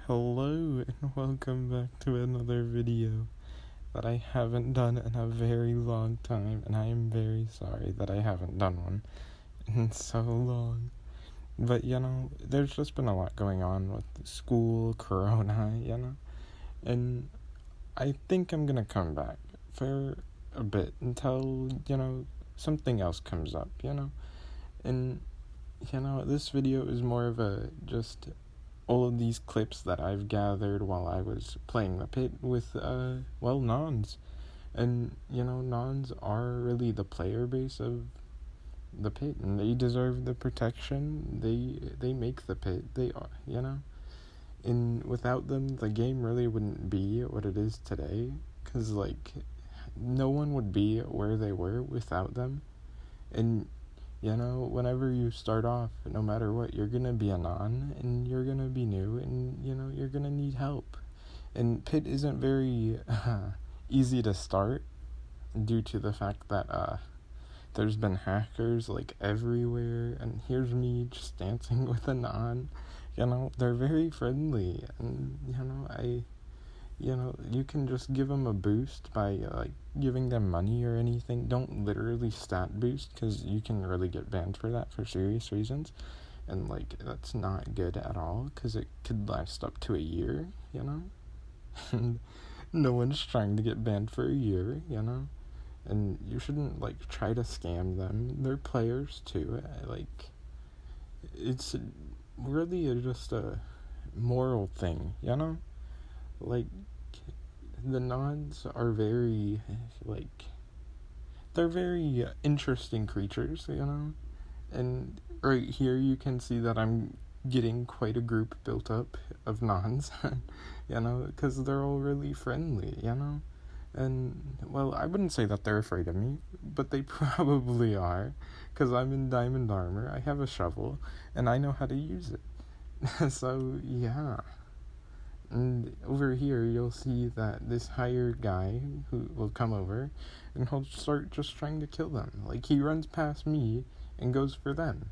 Hello and welcome back to another video that I haven't done in a very long time, and I am very sorry that I haven't done one in so long. But there's just been a lot going on with school, corona, and I think I'm gonna come back for a bit until, something else comes up, and this video is more of a just all of these clips that I've gathered while I was playing the pit with, Nons. And, Nons are really the player base of the pit, and they deserve the protection. They make the pit. They are, And without them, the game really wouldn't be what it is today. Because, no one would be where they were without them. And whenever you start off, no matter what, you're gonna be a non, and you're gonna be new, and, you're gonna need help. And Pit isn't very easy to start due to the fact that there's been hackers, everywhere, and here's me just dancing with a non. They're very friendly, and, you can just give them a boost by, giving them money or anything. Don't literally stat boost, because you can really get banned for that for serious reasons. And, that's not good at all, because it could last up to a year, And no one's trying to get banned for a year, And you shouldn't, try to scam them. They're players, too. It's really just a moral thing, The nods are very, they're very interesting creatures, And right here you can see that I'm getting quite a group built up of nons, because they're all really friendly, And, well, I wouldn't say that they're afraid of me, but they probably are, because I'm in diamond armor, I have a shovel, and I know how to use it. So, yeah. And over here, you'll see that this hired guy who will come over, and he'll start just trying to kill them. He runs past me and goes for them,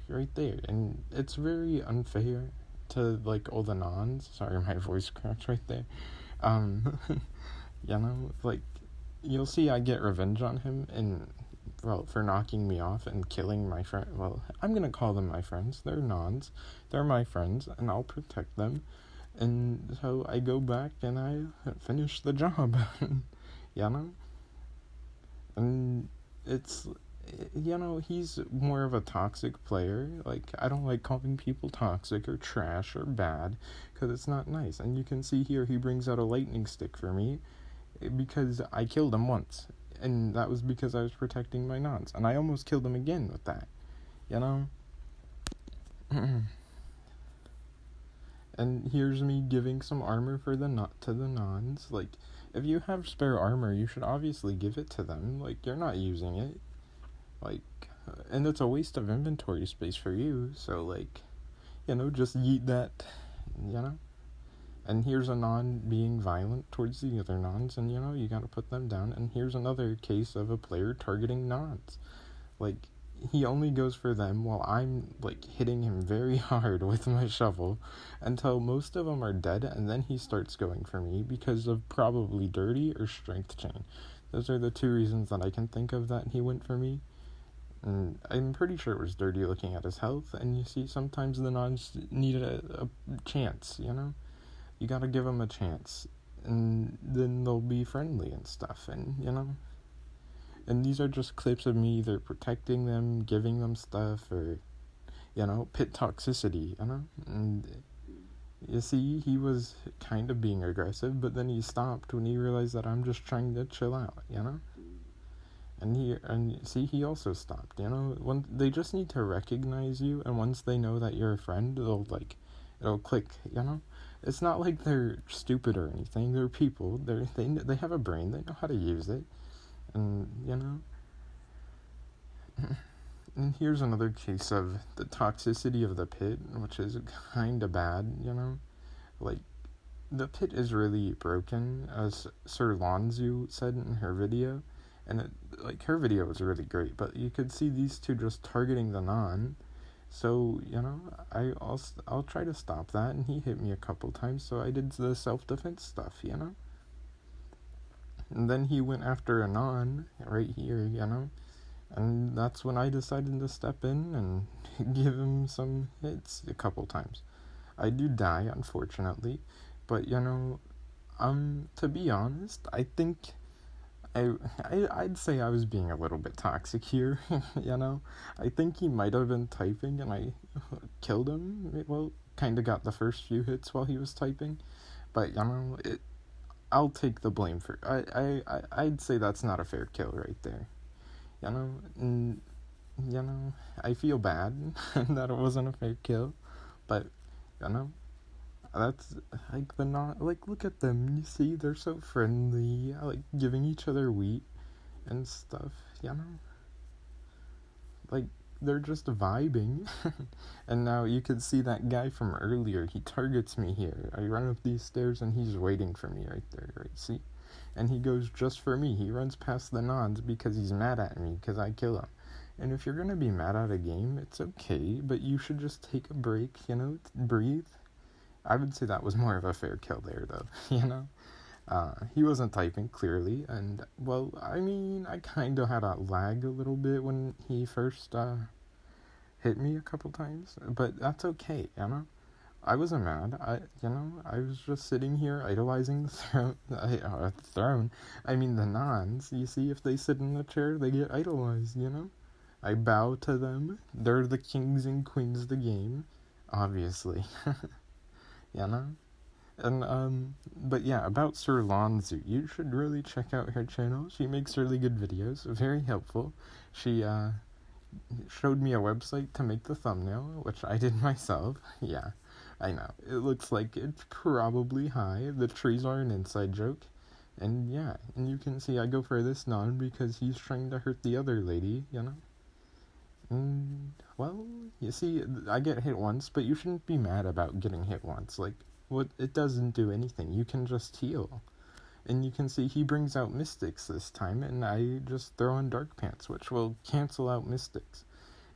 right there. And it's very unfair to, all the nons. Sorry, my voice cracked right there. You'll see I get revenge on him, and, for knocking me off and killing my friend. Well, I'm gonna call them my friends. They're nons. They're my friends, and I'll protect them. And so I go back and I finish the job, And it's, he's more of a toxic player. I don't like calling people toxic or trash or bad, because it's not nice. And you can see here he brings out a lightning stick for me, because I killed him once. And that was because I was protecting my nons. And I almost killed him again with that, And here's me giving some armor to the nons. If you have spare armor, you should obviously give it to them. You're not using it. And it's a waste of inventory space for you. So, just yeet that, And here's a non being violent towards the other nons, and, you gotta put them down. And here's another case of a player targeting nons. He only goes for them while I'm, hitting him very hard with my shovel until most of them are dead, and then he starts going for me because of probably dirty or strength chain. Those are the two reasons that I can think of that he went for me. And I'm pretty sure it was dirty looking at his health, and you see sometimes the nons need a chance, You gotta give them a chance, and then they'll be friendly and stuff, and, And these are just clips of me either protecting them, giving them stuff, or, pit toxicity, And you see, he was kind of being aggressive, but then he stopped when he realized that I'm just trying to chill out, And he also stopped, They just need to recognize you, and once they know that you're a friend, it'll click, It's not like they're stupid or anything. They're people. They have a brain. They know how to use it. And, and here's another case of the toxicity of the pit, which is kind of bad, The pit is really broken, as Sir Lonzu said in her video, and her video was really great, but you could see these two just targeting the non, So, I'll try to stop that, and he hit me a couple times, so I did the self-defense stuff. And then he went after Anon right here. And that's when I decided to step in and give him some hits a couple times. I do die, unfortunately, but to be honest, I think I'd say I was being a little bit toxic here. I think he might have been typing and I killed him. Well, kind of got the first few hits while he was typing, but I'll take the blame for. I'd say that's not a fair kill right there. And I feel bad that it wasn't a fair kill, but that's like look at them. You see, they're so friendly, like giving each other wheat and stuff. Like they're just vibing. And now you can see that guy from earlier. He targets me here. I run up these stairs and he's waiting for me right there. Right, see? And he goes just for me. He runs past the nods because he's mad at me because I kill him. And if you're gonna be mad at a game, it's okay, but you should just take a break, breathe. I would say that was more of a fair kill there, though, he wasn't typing, clearly, and, well, I mean, I kind of had a lag a little bit when he first, hit me a couple times, but that's okay, I wasn't mad. I was just sitting here idolizing the throne. I mean, the nons. You see, if they sit in the chair, they get idolized, I bow to them. They're the kings and queens of the game, obviously. And, but yeah, about Sir Lonzu, you should really check out her channel. She makes really good videos, very helpful. She, showed me a website to make the thumbnail, which I did myself. Yeah, I know. It looks like it's probably high. The trees are an inside joke. And yeah, and you can see I go for this non because he's trying to hurt the other lady, And, well, you see, I get hit once, but you shouldn't be mad about getting hit once. Like, it doesn't do anything. You can just heal. And you can see he brings out Mystics this time, and I just throw in Dark Pants, which will cancel out Mystics.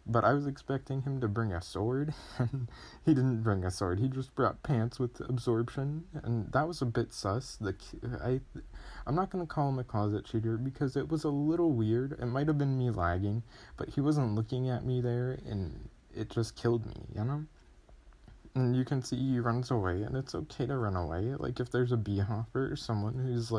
But I was expecting him to bring a sword, and he didn't bring a sword. He just brought Pants with Absorption, and that was a bit sus. I'm not going to call him a closet cheater, because it was a little weird. It might have been me lagging, but he wasn't looking at me there, and it just killed me, And you can see he runs away, and it's okay to run away. Like, if there's a bee-hopper or someone who's,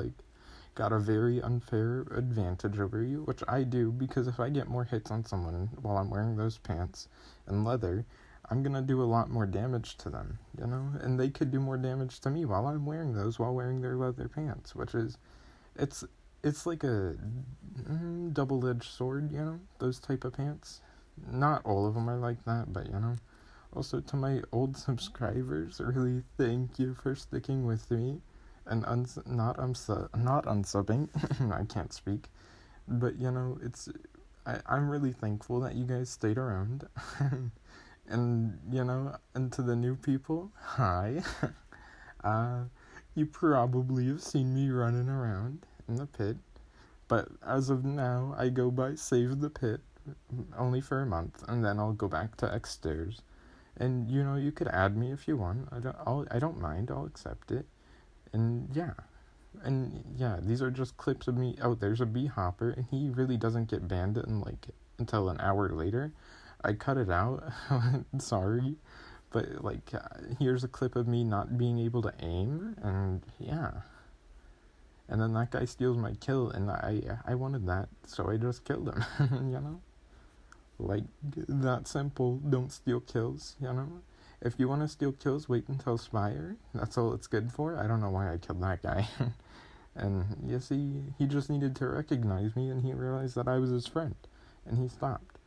got a very unfair advantage over you, which I do, because if I get more hits on someone while I'm wearing those pants and leather, I'm gonna do a lot more damage to them, And they could do more damage to me while I'm wearing those, while wearing their leather pants, which is, it's like a double-edged sword, those type of pants. Not all of them are like that, but, Also, to my old subscribers, really thank you for sticking with me and not unsubbing. I can't speak, but I'm really thankful that you guys stayed around. And and to the new people, hi. You probably have seen me running around in the pit, but as of now, I go by Save the Pit only for a month, and then I'll go back to xStairs. And you could add me if you want. I don't mind. I'll accept it. And yeah, these are just clips of me. Oh, there's a bee hopper, and he really doesn't get banned until an hour later. I cut it out. Sorry, but here's a clip of me not being able to aim, and yeah. And then that guy steals my kill, and I wanted that, so I just killed him. Like, that simple. Don't steal kills, If you want to steal kills, wait until Spire. That's all it's good for. I don't know why I killed that guy. And, you see, he just needed to recognize me, and he realized that I was his friend. And he stopped.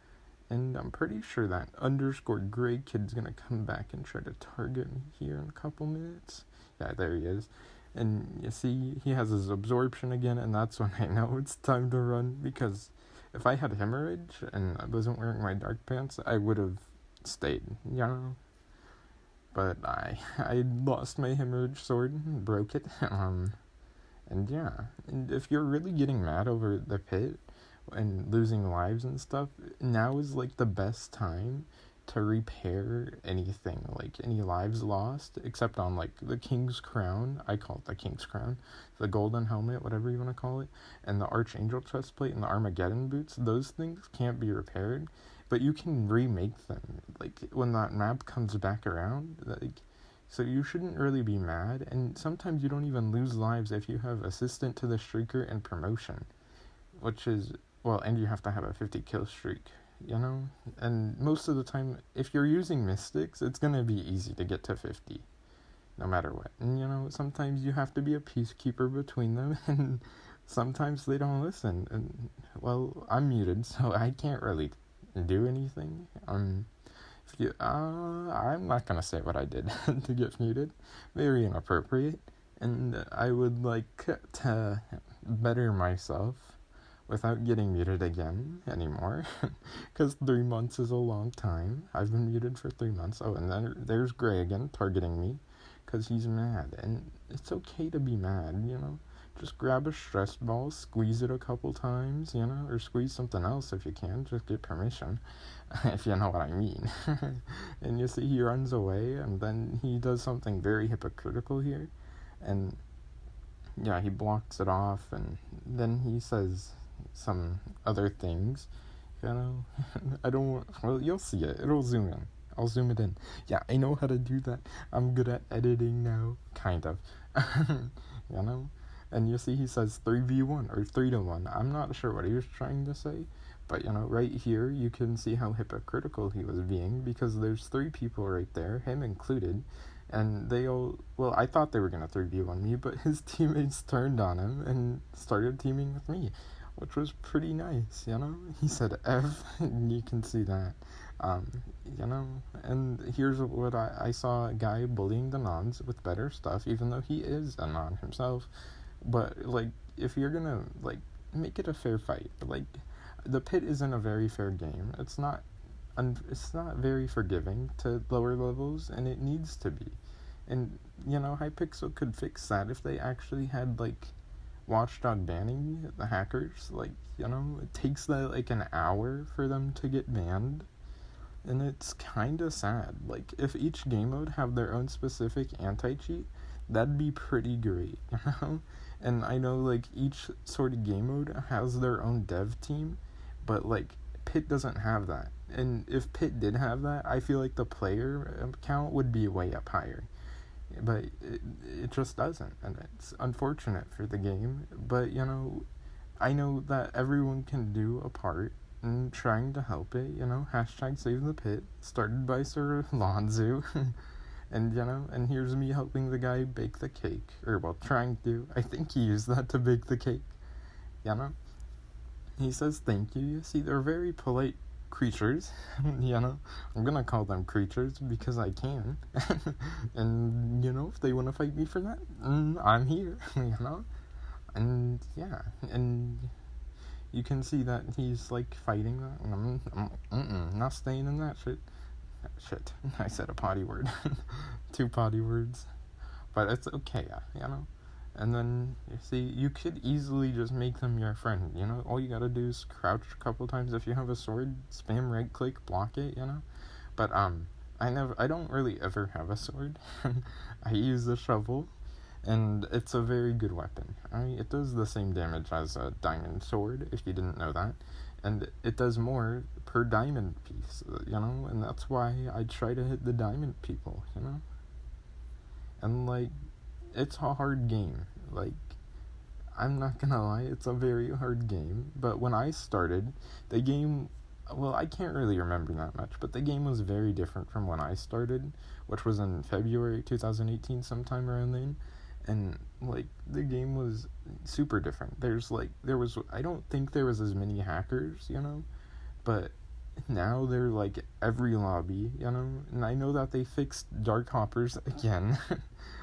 And I'm pretty sure that _gray kid's gonna come back and try to target me here in a couple minutes. Yeah, there he is. And, you see, he has his absorption again, and that's when I know it's time to run, because if I had hemorrhage and I wasn't wearing my dark pants, I would have stayed, But I lost my hemorrhage sword and broke it. And yeah, and if you're really getting mad over the pit and losing lives and stuff, now is the best time to repair anything, like any lives lost, except on like the King's Crown. I call it the King's Crown, the Golden Helmet, whatever you want to call it, and the Archangel Chestplate and the Armageddon Boots. Those things can't be repaired, but you can remake them, like when that map comes back around. Like, so you shouldn't really be mad, and sometimes you don't even lose lives if you have Assistant to the Streaker and Promotion, which is, well, and you have to have a 50 kill streak, you know? And most of the time, if you're using Mystics, it's gonna be easy to get to 50, no matter what. And, you know, sometimes you have to be a peacekeeper between them, and sometimes they don't listen. And, well, I'm muted, so I can't really do anything. I'm not gonna say what I did to get muted. Very inappropriate. And I would like to better myself without getting muted again anymore, because 3 months is a long time. I've been muted for 3 months. Oh, and then there's Gray again, targeting me, because he's mad, and it's okay to be mad, you know? Just grab a stress ball, squeeze it a couple times, you know, or squeeze something else if you can, just get permission, if you know what I mean. And you see he runs away, and then he does something very hypocritical here, and yeah, he blocks it off, and then he says some other things, you know. I don't want, well, you'll see it, it'll zoom in, I'll zoom it in. Yeah, I know how to do that. I'm good at editing now, kind of. You know, and you see he says 3v1 or 3-1. I'm not sure what he was trying to say, but you know, right here you can see how hypocritical he was being, because there's 3 people right there, him included, and they all, well, I thought they were gonna 3v1 me, but his teammates turned on him and started teaming with me, which was pretty nice, you know. He said F, and you can see that, you know. And here's what I saw: a guy bullying the nons with better stuff, even though he is a non himself. But like, if you're gonna like make it a fair fight, like, the pit isn't a very fair game. It's not very forgiving to lower levels, and it needs to be. And you know, Hypixel could fix that if they actually had like watchdog banning the hackers. Like, you know, it takes like an hour for them to get banned, and it's kind of sad. Like, if each game mode have their own specific anti-cheat, that'd be pretty great, you know. And I know like each sort of game mode has their own dev team, but like Pit doesn't have that. And if Pit did have that, I feel like the player count would be way up higher. But it just doesn't, and it's unfortunate for the game. But you know, I know that everyone can do a part in trying to help it, you know. Hashtag save the pit, started by Sir Lonzu. And you know, and here's me helping the guy bake the cake, or well, trying to. I think he used that to bake the cake, you know. He says thank you. You see, they're very polite creatures, you know. I'm gonna call them creatures because I can. And you know, if they want to fight me for that, I'm here, you know. And yeah, and you can see that he's like fighting that, and I'm not staying in that shit. I said a potty word. 2 potty words, but it's okay, you know. And then you see, you could easily just make them your friend, you know. All you gotta do is crouch a couple times. If you have a sword, spam right click, block it, you know. But I don't really ever have a sword. I use the shovel, and it's a very good weapon. It does the same damage as a diamond sword, if you didn't know that, and it does more per diamond piece, you know. And that's why I try to hit the diamond people, you know. And like, it's a hard game. Like, I'm not gonna lie, it's a very hard game. But when I started, the game, well, I can't really remember that much, but the game was very different from when I started, which was in February 2018, sometime around then. And like, the game was super different. I don't think there was as many hackers, you know, but now they're like every lobby, you know. And I know that they fixed Dark Hoppers again,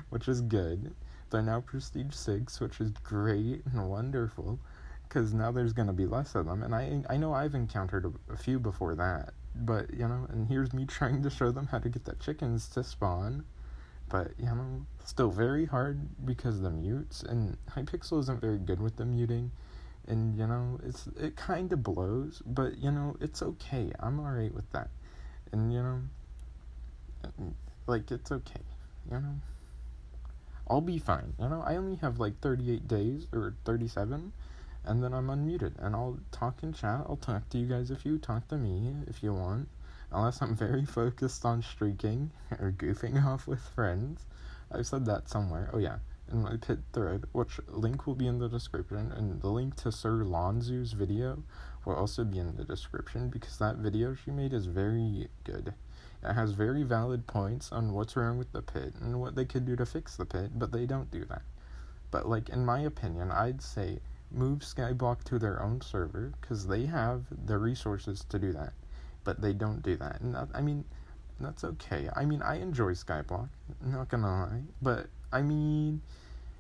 which is good. They're now Prestige 6, which is great and wonderful, because now there's going to be less of them. And I know I've encountered a few before that, but, you know, and here's me trying to show them how to get the chickens to spawn. But, you know, still very hard because of the mutes, and Hypixel isn't very good with the muting. And, you know, it kind of blows, but, you know, it's okay. I'm alright with that. And, like, it's okay, you know? I'll be fine, you know? I only have, like, 38 days, or 37, and then I'm unmuted, and I'll talk in chat. I'll talk to you guys if you talk to me, if you want. Unless I'm very focused on streaking, or goofing off with friends. I've said that somewhere. Oh, yeah. In my pit thread, which link will be in the description, and the link to Sir Lonzu's video will also be in the description, because that video she made is very good. It has very valid points on what's wrong with the pit and what they could do to fix the pit, but they don't do that. But, like, in my opinion, I'd say move Skyblock to their own server, because they have the resources to do that, but they don't do that. And that's okay. I mean, I enjoy Skyblock, not gonna lie, but, I mean,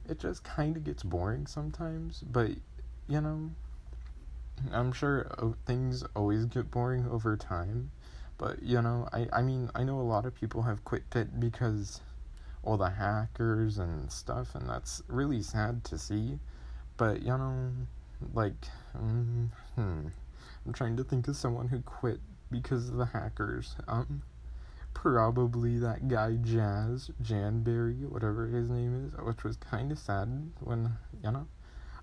it just kind of gets boring sometimes, but, you know, I'm sure things always get boring over time, but, you know, I mean, I know a lot of people have quit Pit because all the hackers and stuff, and that's really sad to see, but, you know, like, I'm trying to think of someone who quit because of the hackers. Probably that guy Janberry, whatever his name is, which was kind of sad when, you know,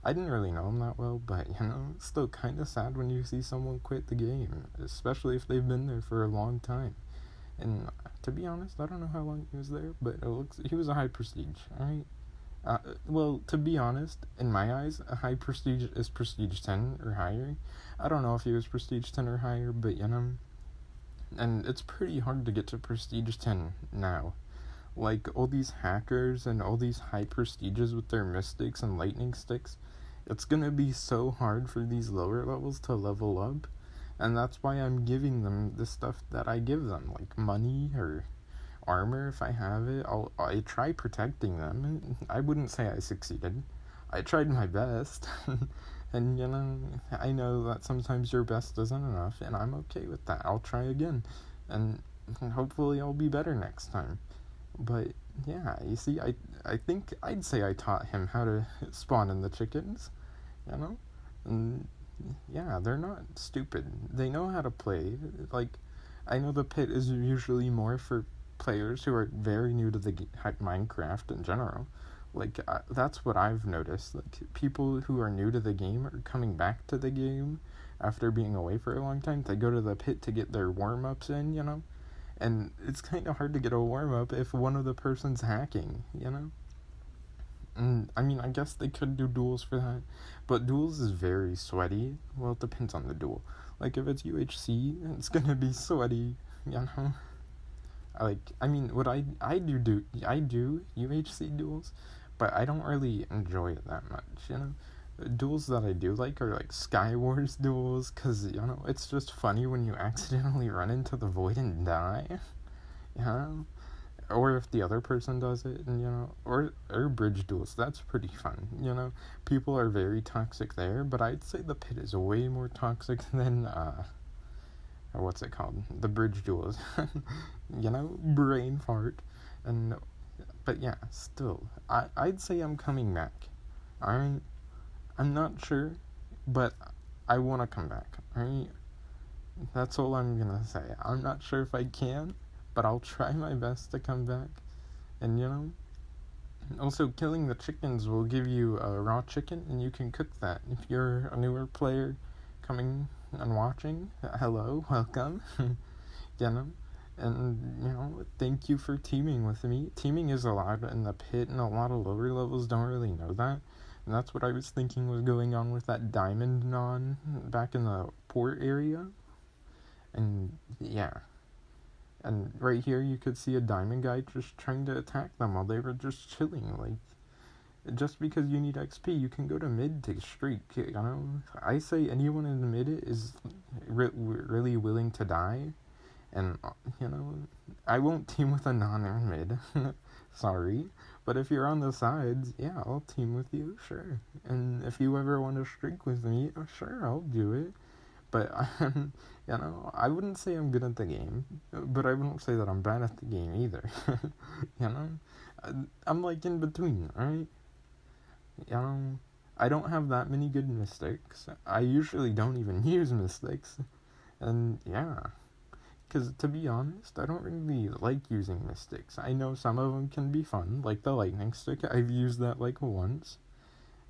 I didn't really know him that well, but, you know, it's still kind of sad when you see someone quit the game, especially if they've been there for a long time. And to be honest, I don't know how long he was there, but he was a high prestige, alright? Well, to be honest, in my eyes, a high prestige is prestige 10 or higher. I don't know if he was prestige 10 or higher, but, you know, and it's pretty hard to get to prestige 10 now. Like, all these hackers and all these high prestiges with their mystics and lightning sticks, it's gonna be so hard for these lower levels to level up, and that's why I'm giving them the stuff that I give them, like money or armor if I have it. I try protecting them. I wouldn't say I succeeded. I tried my best, and, you know, I know that sometimes your best isn't enough, and I'm okay with that. I'll try again, and hopefully I'll be better next time. But, yeah, you see, I think I'd say I taught him how to spawn in the chickens, you know? And, yeah, they're not stupid. They know how to play. Like, I know the pit is usually more for players who are very new to the Minecraft in general. Like, that's what I've noticed. Like, people who are new to the game are coming back to the game after being away for a long time. They go to the pit to get their warm-ups in, you know? And it's kind of hard to get a warm-up if one of the person's hacking, you know? And, I mean, I guess they could do duels for that, but duels is very sweaty. Well, it depends on the duel. Like, if it's UHC, it's gonna be sweaty, you know? Like, I mean, what I do UHC duels, but I don't really enjoy it that much, you know? Duels that I do like are, like, Skywars duels, because, you know, it's just funny when you accidentally run into the void and die, you know? Or if the other person does it, and, you know, or bridge duels, that's pretty fun, you know? People are very toxic there, but I'd say the pit is way more toxic than, or what's it called? The bridge duels, you know? Brain fart, and, but yeah, still, I'd say I'm coming back, alright? I'm not sure, but I want to come back, alright? That's all I'm gonna say. I'm not sure if I can, but I'll try my best to come back. And, you know, also killing the chickens will give you a raw chicken, and you can cook that. If you're a newer player coming and watching, hello, welcome, you know? And, you know, thank you for teaming with me. Teaming is allowed in the pit, and a lot of lower levels don't really know that. And that's what I was thinking was going on with that diamond non back in the port area. And, yeah. And right here you could see a diamond guy just trying to attack them while they were just chilling. Like, just because you need XP, you can go to mid to streak, you know? I say anyone in the mid is really willing to die. And, you know, I won't team with a non in mid. Sorry. But if you're on the sides, yeah, I'll team with you, sure. And if you ever want to streak with me, sure, I'll do it. But, you know, I wouldn't say I'm good at the game, but I wouldn't say that I'm bad at the game either. You know? I'm like in between, right? You know, I don't have that many good mystics. I usually don't even use mystics. And, yeah. Because, to be honest, I don't really like using mystics. I know some of them can be fun, like the lightning stick. I've used that, like, once.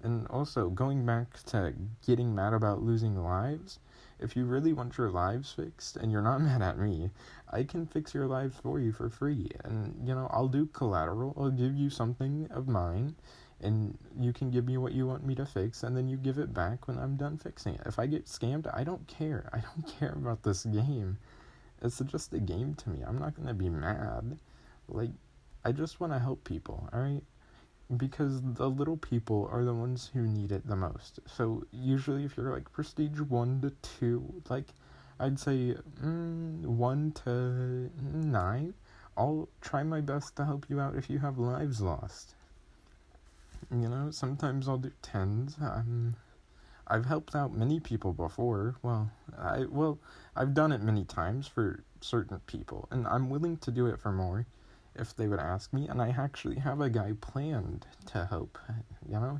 And also, going back to getting mad about losing lives, if you really want your lives fixed, and you're not mad at me, I can fix your lives for you for free. And, I'll do collateral. I'll give you something of mine, and you can give me what you want me to fix, and then you give it back when I'm done fixing it. If I get scammed, I don't care. I don't care about this game. It's just a game to me. I'm not gonna be mad. Like, I just want to help people, alright? Because the little people are the ones who need it the most. So, usually if you're, like, prestige 1 to 2, like, I'd say 1 to 9, I'll try my best to help you out if you have lives lost. Sometimes I'll do 10s. I've helped out many people before. I've done it many times for certain people, and I'm willing to do it for more if they would ask me, and I actually have a guy planned to help.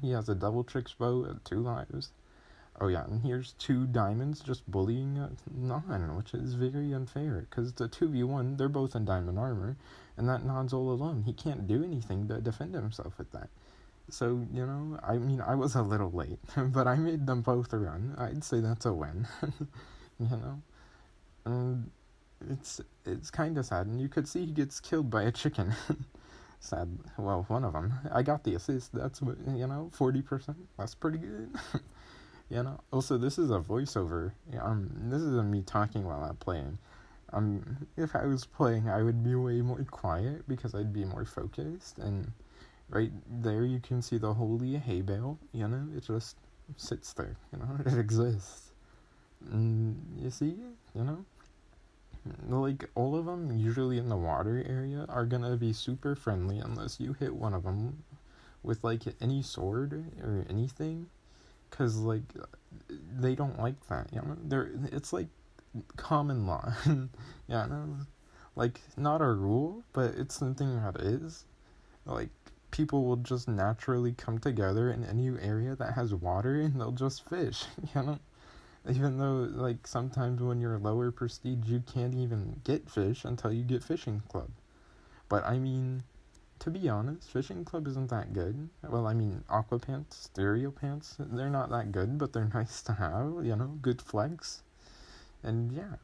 He has a double tricks bow at 2 lives. Oh yeah, and here's 2 diamonds just bullying a non, which is very unfair, because it's a 2v1, they're both in diamond armor, and that non's all alone. He can't do anything to defend himself with that. So, I was a little late, but I made them both run. I'd say that's a win, And it's kind of sad, and you could see he gets killed by a chicken. Sad. Well, one of them. I got the assist. That's, 40%. That's pretty good. Also, this is a voiceover. This isn't me talking while I'm playing. If I was playing, I would be way more quiet, because I'd be more focused, and right there you can see the holy hay bale, it just sits there, it exists. And you see, like, all of them, usually in the water area, are gonna be super friendly unless you hit one of them with, like, any sword or anything, because, like, they don't like that, it's, like, common law, like, not a rule, but it's something that is, like, people will just naturally come together in any area that has water, and they'll just fish, even though, like, sometimes when you're lower prestige, you can't even get fish until you get fishing club. But, to be honest, fishing club isn't that good. Well, aqua pants, stereo pants, they're not that good, but they're nice to have, good flex. And yeah,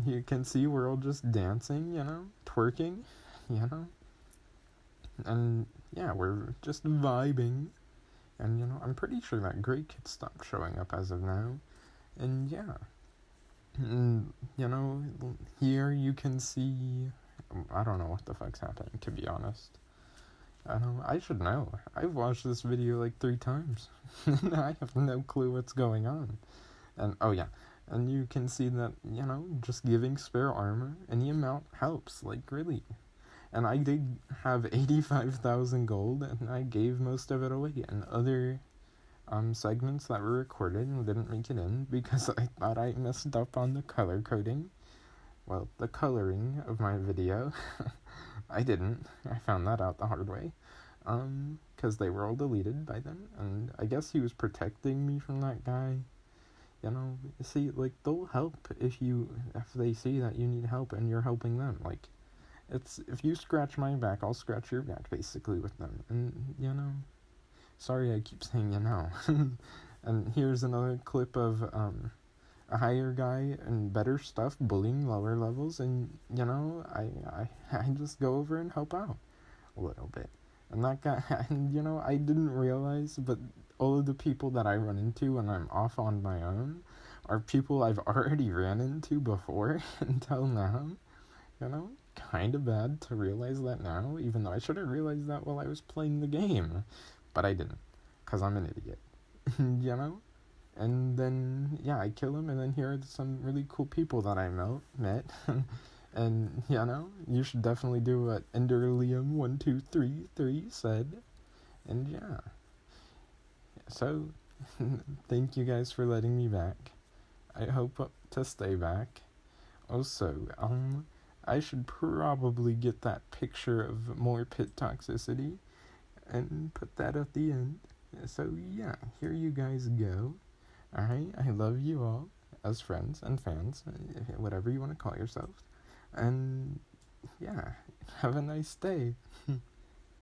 you can see we're all just dancing, twerking, and yeah, we're just vibing. And, I'm pretty sure that Great Kid stopped showing up as of now. And, yeah. And, here you can see... I don't know what the fuck's happening, to be honest. I should know. I've watched this video, like, 3 times. I have no clue what's going on. And, oh, yeah. And you can see that, just giving spare armor, any amount helps. Like, really. And I did have 85,000 gold, and I gave most of it away in other segments that were recorded and didn't make it in because I thought I messed up on the color coding. Well, the coloring of my video. I didn't. I found that out the hard way. Because they were all deleted by then, and I guess he was protecting me from that guy. See, like, they'll help if they see that you need help and you're helping them. Like, it's, if you scratch my back, I'll scratch your back, basically, with them. And, sorry I keep saying And here's another clip of, a higher guy and better stuff bullying lower levels, and, I just go over and help out a little bit. And that guy, and, I didn't realize, but all of the people that I run into when I'm off on my own are people I've already ran into before until now, kind of bad to realize that now, even though I should have realized that while I was playing the game, but I didn't, because I'm an idiot, and then, yeah, I kill him, and then here are some really cool people that I met, and, you should definitely do what Enderlium1233 said, and yeah, so, thank you guys for letting me back. I hope to stay back. Also, I should probably get that picture of more pit toxicity and put that at the end. So yeah, here you guys go. Alright, I love you all. as friends and fans, whatever you want to call yourselves. And yeah, have a nice day.